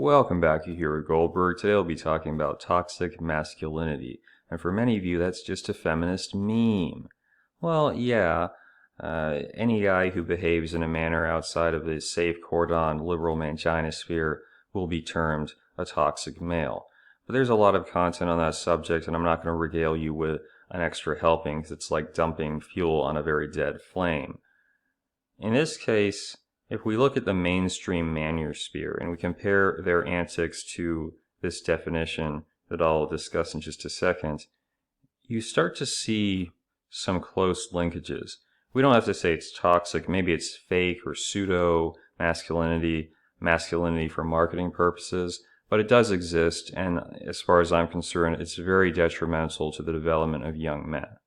Welcome back here at Goldberg. Today I'll be talking about toxic masculinity. And for many of you, that's just a feminist meme. Well, yeah, any guy who behaves in a manner outside of the safe cordon liberal manginosphere will be termed a toxic male. But there's a lot of content on that subject, and I'm not going to regale you with an extra helping because it's like dumping fuel on a very dead flame. In this case, if we look at the mainstream manosphere and we compare their antics to this definition that I'll discuss in just a second, you start to see some close linkages. We don't have to say it's toxic. Maybe it's fake or pseudo masculinity for marketing purposes, but it does exist, and as far as I'm concerned, it's very detrimental to the development of young men.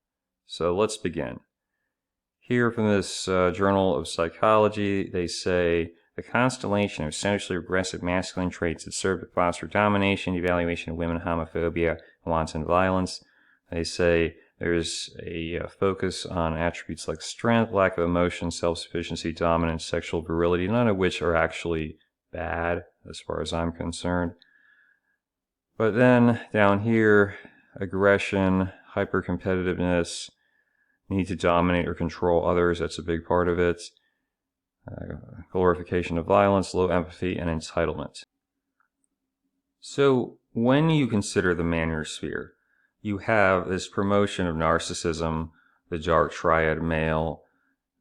So let's begin. Here from this Journal of Psychology, they say the constellation of socially regressive masculine traits that serve to foster domination, evaluation of women, homophobia, and wanton violence. They say there's a focus on attributes like strength, lack of emotion, self-sufficiency, dominance, sexual virility, none of which are actually bad as far as I'm concerned. But then down here, aggression, hyper-competitiveness, need to dominate or control others, that's a big part of it. Glorification of violence, low empathy, and entitlement. So when you consider the manosphere, you have this promotion of narcissism, the dark triad male,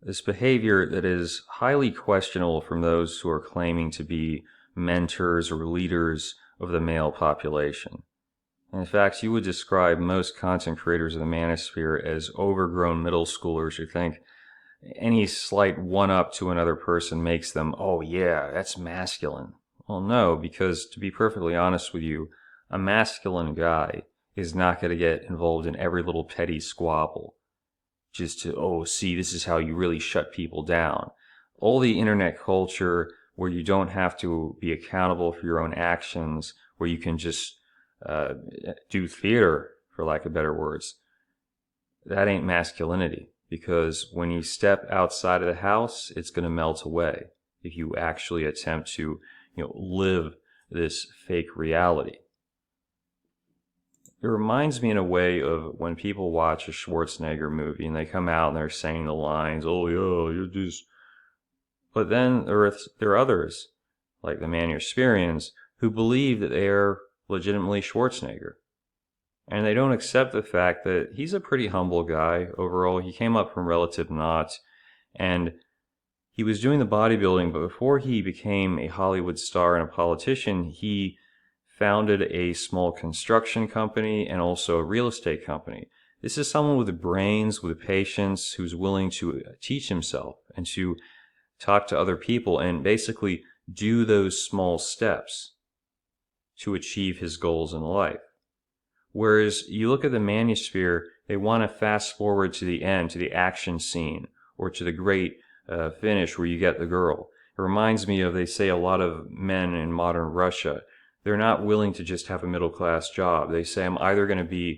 this behavior that is highly questionable from those who are claiming to be mentors or leaders of the male population. In fact, you would describe most content creators of the manosphere as overgrown middle schoolers who think any slight one-up to another person makes them, oh yeah, that's masculine. Well, no, because to be perfectly honest with you, a masculine guy is not going to get involved in every little petty squabble just to, oh, see, this is how you really shut people down. All the internet culture where you don't have to be accountable for your own actions, where you can just do theater, for lack of better words, that ain't masculinity, because when you step outside of the house, it's going to melt away if you actually attempt to, live this fake reality. It reminds me in a way of when people watch a Schwarzenegger movie and they come out and they're saying the lines, oh yeah, you're just... But then there are others, like the Manospherians, who believe that they are legitimately Schwarzenegger. And they don't accept the fact that he's a pretty humble guy overall. He came up from relative naught, and he was doing the bodybuilding, but before he became a Hollywood star and a politician, he founded a small construction company and also a real estate company. This is someone with brains, with patience, who's willing to teach himself and to talk to other people and basically do those small steps to achieve his goals in life. Whereas you look at the manosphere, they want to fast forward to the end, to the action scene, or to the great finish where you get the girl. It reminds me of, they say a lot of men in modern Russia, they're not willing to just have a middle-class job. They say, I'm either going to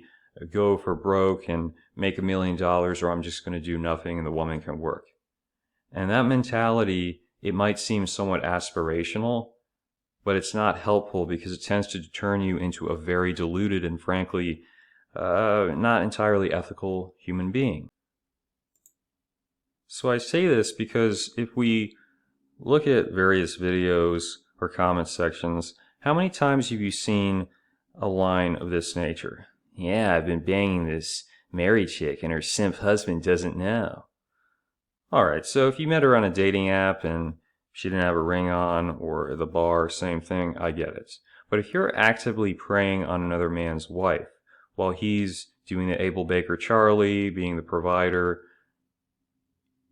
go for broke and make $1 million, or I'm just going to do nothing and the woman can work. And that mentality, it might seem somewhat aspirational, but it's not helpful because it tends to turn you into a very deluded and frankly not entirely ethical human being. So I say this because if we look at various videos or comment sections, how many times have you seen a line of this nature? Yeah, I've been banging this married chick and her simp husband doesn't know. Alright, so if you met her on a dating app and she didn't have a ring on, or at the bar, same thing, I get it. But if you're actively preying on another man's wife, while he's doing the Abel Baker Charlie, being the provider,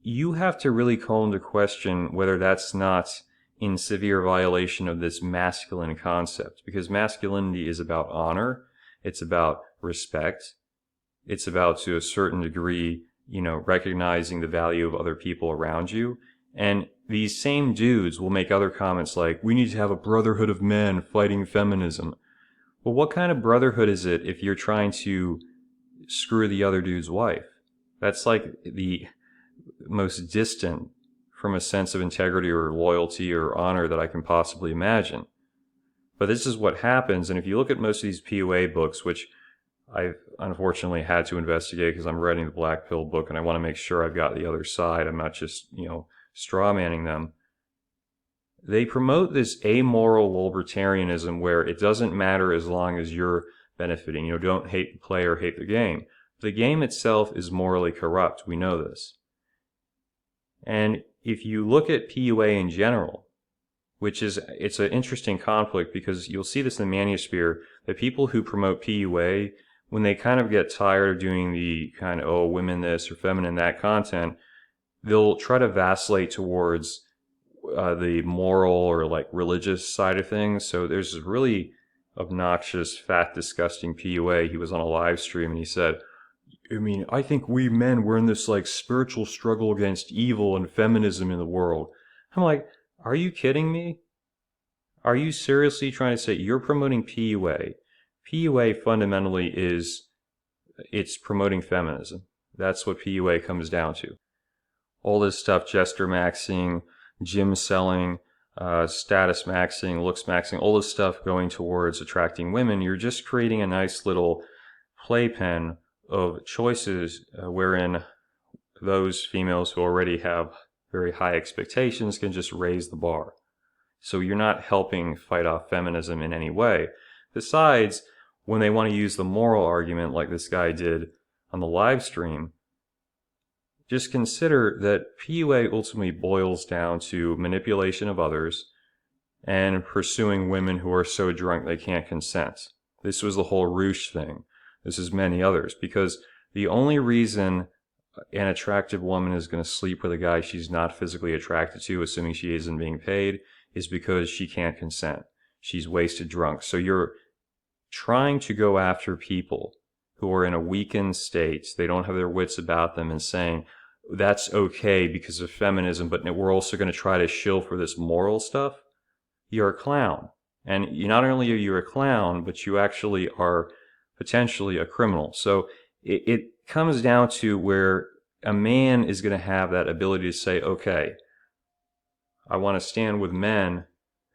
you have to really call into question whether that's not in severe violation of this masculine concept. Because masculinity is about honor, it's about respect, it's about, to a certain degree, recognizing the value of other people around you. And these same dudes will make other comments like, we need to have a brotherhood of men fighting feminism. Well, what kind of brotherhood is it if you're trying to screw the other dude's wife? That's like the most distant from a sense of integrity or loyalty or honor that I can possibly imagine. But this is what happens, and if you look at most of these PUA books, which I've unfortunately had to investigate because I'm writing the Black Pill book and I want to make sure I've got the other side, I'm not just, straw manning them. They promote this amoral libertarianism where it doesn't matter as long as you're benefiting. Don't hate the player, hate the game. The game itself is morally corrupt. We know this. And if you look at PUA in general, it's an interesting conflict because you'll see this in the manosphere, that people who promote PUA, when they kind of get tired of doing the kind of, oh, women this or feminine that content, they'll try to vacillate towards the moral or like religious side of things. So there's this really obnoxious, fat, disgusting PUA. He was on a live stream and he said, I think we men, we're in this like spiritual struggle against evil and feminism in the world. I'm like, are you kidding me? Are you seriously trying to say you're promoting PUA? PUA fundamentally it's promoting feminism. That's what PUA comes down to. All this stuff, gesture maxing, gym selling, status maxing, looks maxing, all this stuff going towards attracting women, you're just creating a nice little playpen of choices wherein those females who already have very high expectations can just raise the bar. So you're not helping fight off feminism in any way. Besides, when they want to use the moral argument like this guy did on the live stream, just consider that PUA ultimately boils down to manipulation of others and pursuing women who are so drunk they can't consent. This was the whole Roosh thing. This is many others, because the only reason an attractive woman is going to sleep with a guy she's not physically attracted to, assuming she isn't being paid, is because she can't consent. She's wasted drunk. So you're trying to go after people who are in a weakened state, they don't have their wits about them, and saying, that's okay because of feminism, but we're also going to try to shill for this moral stuff. You're a clown. And not only are you a clown, but you actually are potentially a criminal. So it comes down to where a man is going to have that ability to say, okay, I want to stand with men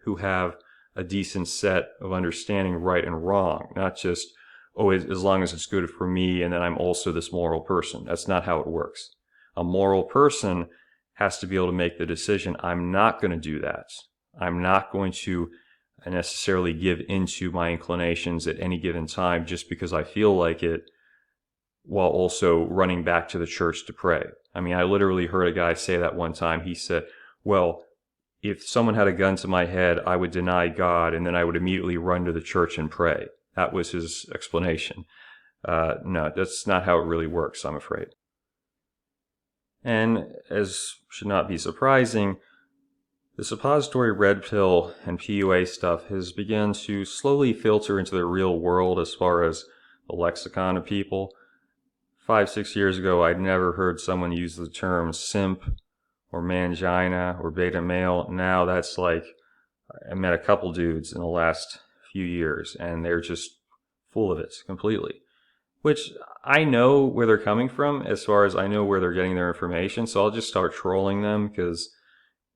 who have a decent set of understanding right and wrong, not just, oh, as long as it's good for me and then I'm also this moral person. That's not how it works. A moral person has to be able to make the decision, I'm not going to do that. I'm not going to necessarily give into my inclinations at any given time just because I feel like it, while also running back to the church to pray. I literally heard a guy say that one time. He said, well, if someone had a gun to my head, I would deny God and then I would immediately run to the church and pray. That was his explanation. No, that's not how it really works, I'm afraid. And as should not be surprising, the suppository red pill and PUA stuff has begun to slowly filter into the real world as far as the lexicon of people. 5-6 years ago, I'd never heard someone use the term simp or mangina or beta male. Now that's like, I met a couple dudes in the last few years and they're just full of it completely. Which I know where they're coming from as far as I know where they're getting their information, so I'll just start trolling them because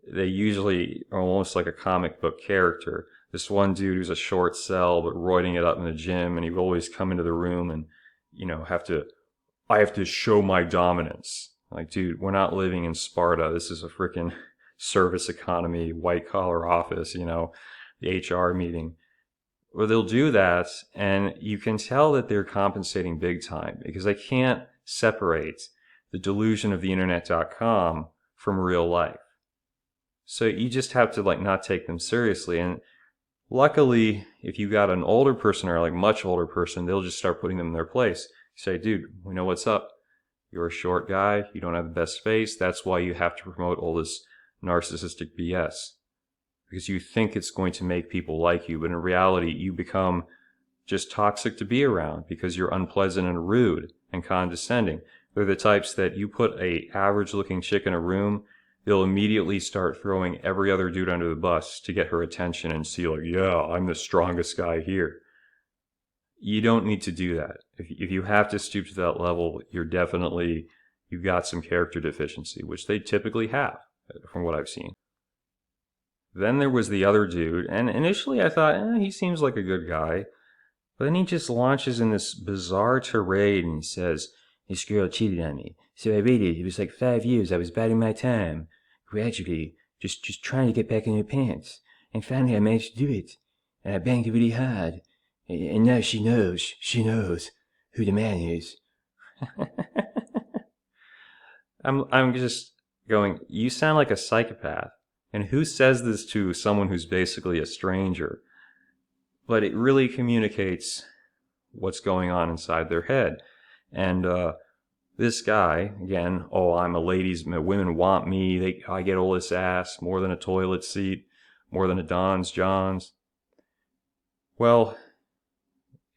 they usually are almost like a comic book character. This one dude who's a short cell but roiding it up in the gym, and he would always come into the room and, I have to show my dominance. Like, dude, we're not living in Sparta. This is a freaking service economy, white collar office, the HR meeting. Well, they'll do that, and you can tell that they're compensating big time because they can't separate the delusion of the internet.com from real life. So you just have to not take them seriously. And luckily, if you got an older person or much older person, they'll just start putting them in their place. You say, dude, we know what's up. You're a short guy. You don't have the best face. That's why you have to promote all this narcissistic BS. Because you think it's going to make people like you, but in reality, you become just toxic to be around because you're unpleasant and rude and condescending. They're the types that you put a average-looking chick in a room, they'll immediately start throwing every other dude under the bus to get her attention and see yeah, I'm the strongest guy here. You don't need to do that. If you have to stoop to that level, you've got some character deficiency, which they typically have, from what I've seen. Then there was the other dude, and initially I thought, he seems like a good guy. But then he just launches in this bizarre tirade and he says, this girl cheated on me. So I waited. It was like 5 years. I was biding my time. Gradually, just trying to get back in her pants. And finally I managed to do it. And I banged it really hard. And now she knows who the man is. I'm just going, you sound like a psychopath. And who says this to someone who's basically a stranger? But it really communicates what's going on inside their head. And this guy, again, I'm a ladies' man, women want me, I get all this ass, more than a toilet seat, more than a Don's John's. Well,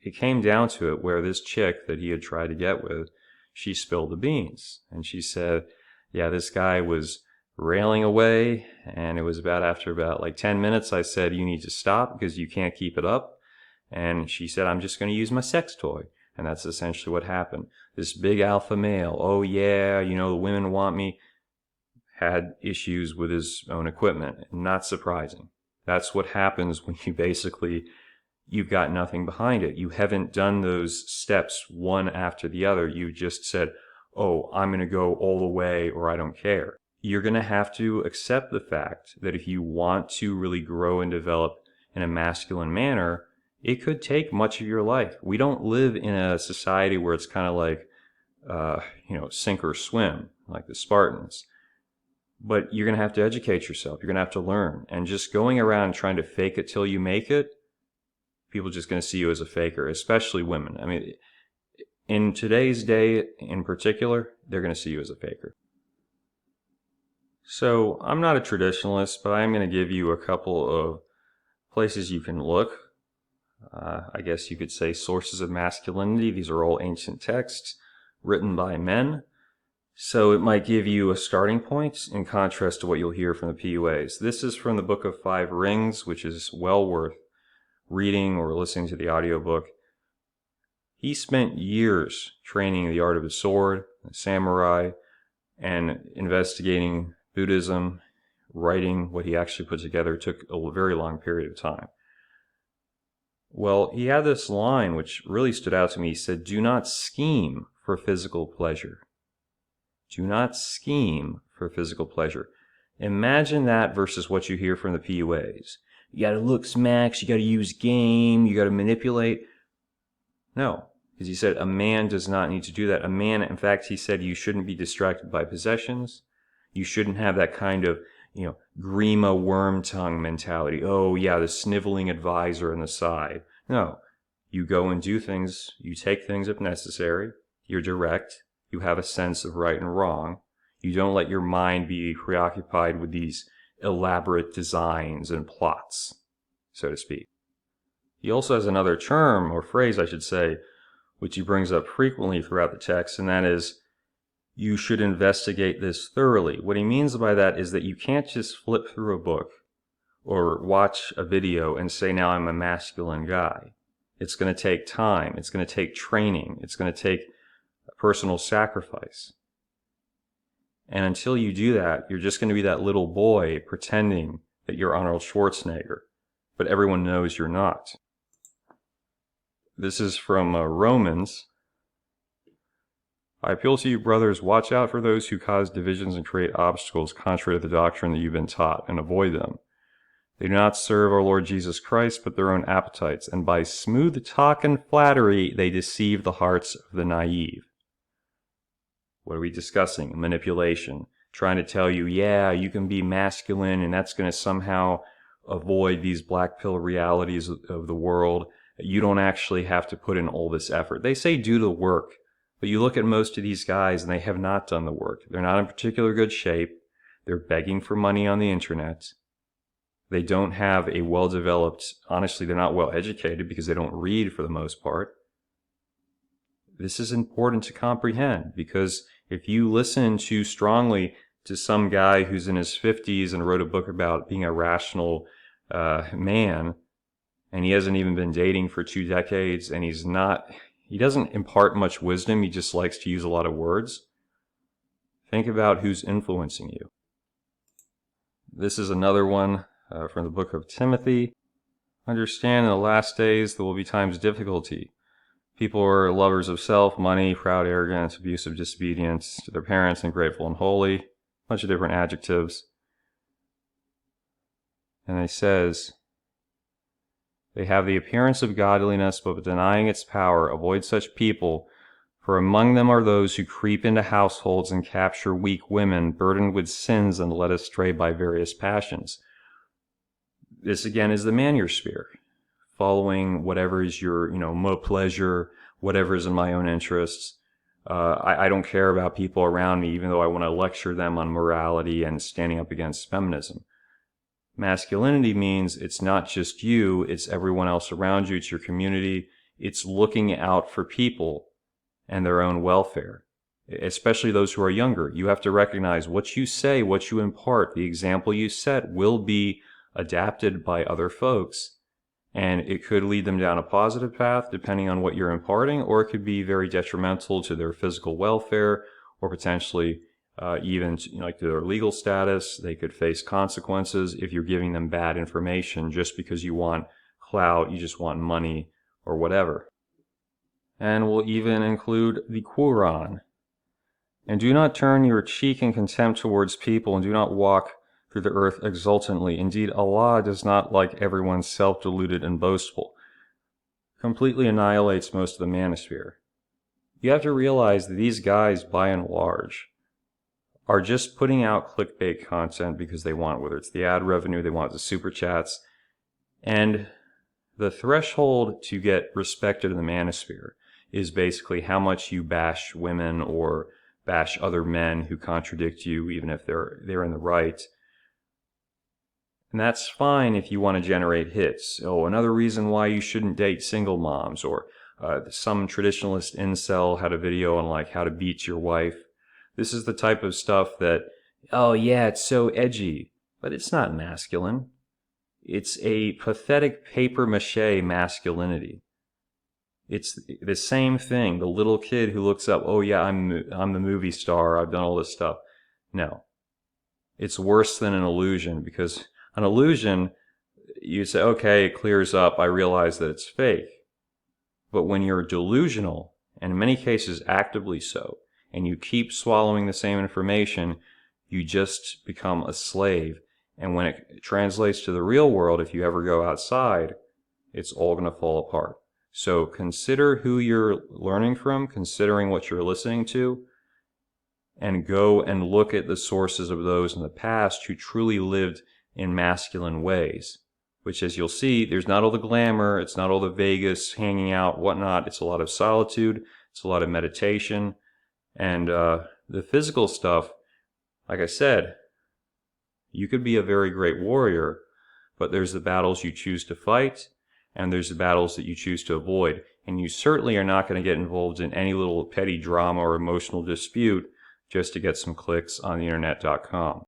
it came down to it where this chick that he had tried to get with, she spilled the beans. And she said, yeah, this guy was railing away, and it was after like 10 minutes, I said, you need to stop because you can't keep it up. And she said, I'm just going to use my sex toy. And that's essentially what happened. This big alpha male, oh yeah, the women want me, had issues with his own equipment. Not surprising. That's what happens when you've got nothing behind it. You haven't done those steps one after the other. You just said, I'm going to go all the way or I don't care. You're going to have to accept the fact that if you want to really grow and develop in a masculine manner, it could take much of your life. We don't live in a society where it's kind of like, sink or swim, like the Spartans. But you're going to have to educate yourself. You're going to have to learn. And just going around trying to fake it till you make it, people are just going to see you as a faker, especially women. I mean, in today's day in particular, they're going to see you as a faker. So I'm not a traditionalist, but I'm going to give you a couple of places you can look. I guess you could say sources of masculinity. These are all ancient texts written by men. So it might give you a starting point in contrast to what you'll hear from the PUAs. This is from the Book of Five Rings, which is well worth reading or listening to the audiobook. He spent years training the art of the sword, the samurai, and investigating Buddhism. Writing what he actually put together took a very long period of time. Well, he had this line which really stood out to me. He said, do not scheme for physical pleasure. Do not scheme for physical pleasure. Imagine that versus what you hear from the PUAs. You gotta look smacks, you gotta use game, you gotta manipulate. No, because he said a man does not need to do that. A man, in fact, he said you shouldn't be distracted by possessions. You shouldn't have that kind of, Grima worm tongue mentality. Oh yeah, the sniveling advisor on the side. No, you go and do things, you take things if necessary, you're direct, you have a sense of right and wrong. You don't let your mind be preoccupied with these elaborate designs and plots, so to speak. He also has another term, or phrase I should say, which he brings up frequently throughout the text, and that is, you should investigate this thoroughly. What he means by that is that you can't just flip through a book or watch a video and say, now I'm a masculine guy. It's going to take time. It's going to take training. It's going to take a personal sacrifice. And until you do that, you're just going to be that little boy pretending that you're Arnold Schwarzenegger, but everyone knows you're not. This is from Romans. I appeal to you, brothers, watch out for those who cause divisions and create obstacles contrary to the doctrine that you've been taught, and avoid them. They do not serve our Lord Jesus Christ, but their own appetites, and by smooth talk and flattery they deceive the hearts of the naive. What are we discussing? Manipulation. Trying to tell you, yeah, you can be masculine, and that's going to somehow avoid these black pill realities of the world. You don't actually have to put in all this effort. They say do the work. But you look at most of these guys and they have not done the work. They're not in particular good shape. They're begging for money on the internet. They don't have a well-developed, honestly, they're not well-educated because they don't read for the most part. This is important to comprehend because if you listen too strongly to some guy who's in his 50s and wrote a book about being a rational man, and he hasn't even been dating for 2 decades, and he doesn't impart much wisdom, he just likes to use a lot of words. Think about who's influencing you. This is another one from the book of Timothy. Understand in the last days there will be times of difficulty. People are lovers of self, money, proud, arrogant, abusive, disobedient to their parents, ungrateful and holy. A bunch of different adjectives. And it says, they have the appearance of godliness, but denying its power. Avoid such people, for among them are those who creep into households and capture weak women, burdened with sins and led astray by various passions. This again is the manosphere, following whatever is your, mo pleasure, whatever is in my own interests. I don't care about people around me, even though I want to lecture them on morality and standing up against feminism. Masculinity means it's not just you, it's everyone else around you, it's your community. It's looking out for people and their own welfare, especially those who are younger. You have to recognize what you say, what you impart, the example you set will be adapted by other folks. And it could lead them down a positive path depending on what you're imparting, or it could be very detrimental to their physical welfare, or potentially even like their legal status. They could face consequences if you're giving them bad information just because you want clout, you just want money, or whatever. And we'll even include the Quran. And do not turn your cheek in contempt towards people, and do not walk through the earth exultantly. Indeed, Allah does not like everyone self-deluded and boastful. Completely annihilates most of the manosphere. You have to realize that these guys, by and large, are just putting out clickbait content because they want, whether it's the ad revenue, they want the super chats. And the threshold to get respected in the manosphere is basically how much you bash women or bash other men who contradict you, even if they're in the right. And that's fine if you want to generate hits. Oh, another reason why you shouldn't date single moms, or some traditionalist incel had a video on like how to beat your wife. This is the type of stuff that, oh yeah, it's so edgy, but it's not masculine. It's a pathetic papier-mâché masculinity. It's the same thing. The little kid who looks up, oh yeah, I'm the movie star, I've done all this stuff. No. It's worse than an illusion, because an illusion, you say, okay, it clears up, I realize that it's fake. But when you're delusional, and in many cases actively so, and you keep swallowing the same information, you just become a slave. And when it translates to the real world, if you ever go outside, it's all going to fall apart. So consider who you're learning from, considering what you're listening to, and go and look at the sources of those in the past who truly lived in masculine ways. Which, as you'll see, there's not all the glamour, it's not all the Vegas, hanging out, whatnot. It's a lot of solitude, it's a lot of meditation. And the physical stuff, like I said, you could be a very great warrior, but there's the battles you choose to fight, and there's the battles that you choose to avoid. And you certainly are not going to get involved in any little petty drama or emotional dispute just to get some clicks on the internet.com.